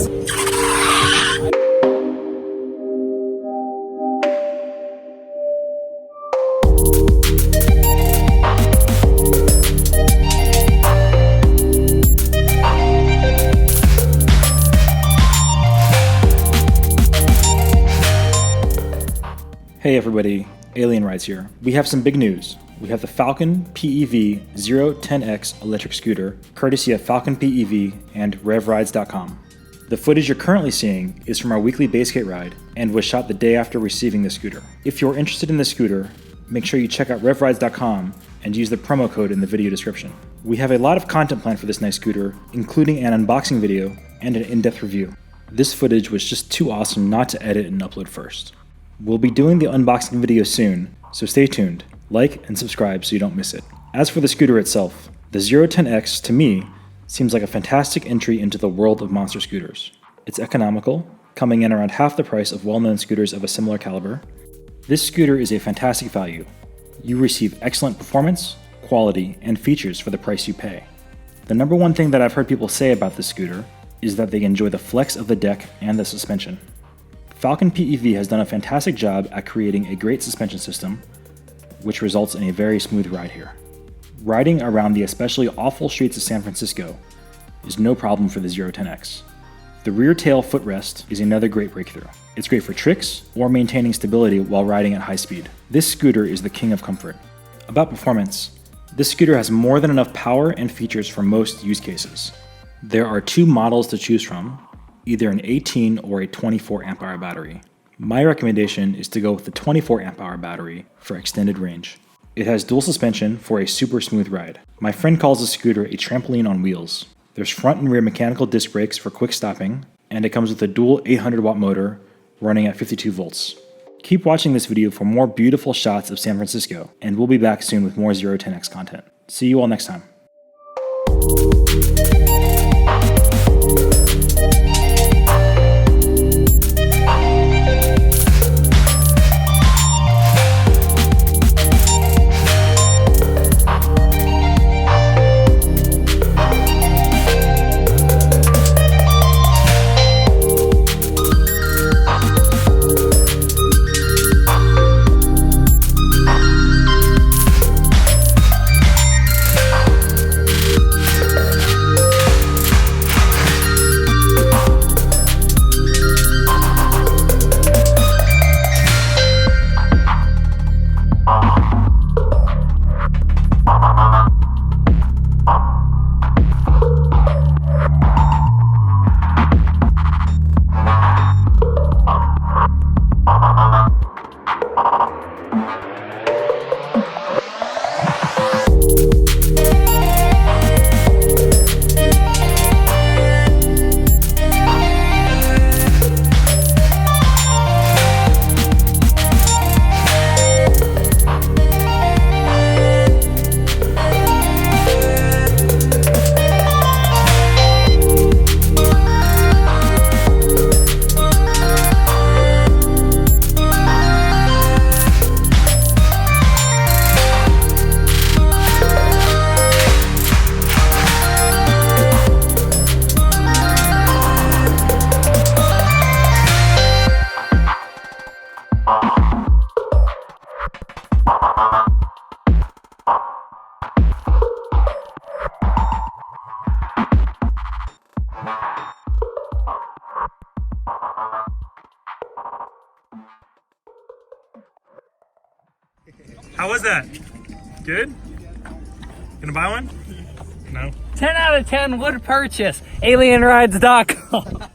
rides. Hey everybody, Alien Rides here. We have some big news. We have the FalconPEV 010X electric scooter, courtesy of FalconPEV and RevRides.com. The footage you're currently seeing is from our weekly base kit ride and was shot the day after receiving the scooter. If you're interested in the scooter, make sure you check out RevRides.com and use the promo code in the video description. We have a lot of content planned for this nice scooter, including an unboxing video and an in-depth review. This footage was just too awesome not to edit and upload first. We'll be doing the unboxing video soon, so stay tuned, like and subscribe so you don't miss it. As for the scooter itself, the 010X to me seems like a fantastic entry into the world of monster scooters. It's economical, coming in around half the price of well-known scooters of a similar caliber. This scooter is a fantastic value. You receive excellent performance, quality, and features for the price you pay. The number one thing that I've heard people say about this scooter is that they enjoy the flex of the deck and the suspension. FalconPEV has done a fantastic job at creating a great suspension system, which results in a very smooth ride here. Riding around the especially awful streets of San Francisco is no problem for the 010X. The rear tail footrest is another great breakthrough. It's great for tricks or maintaining stability while riding at high speed. This scooter is the king of comfort. About performance, this scooter has more than enough power and features for most use cases. There are two models to choose from, either an 18 or a 24 amp hour battery. My recommendation is to go with the 24 amp hour battery for extended range. It has dual suspension for a super smooth ride. My friend calls the scooter a trampoline on wheels. There's front and rear mechanical disc brakes for quick stopping, and it comes with a dual 800 watt motor running at 52 volts. Keep watching this video for more beautiful shots of San Francisco, and we'll be back soon with more 010X content. See you all next time. How was that? Good? Gonna buy one? No? 10 out of 10 would purchase. AlienRides.com.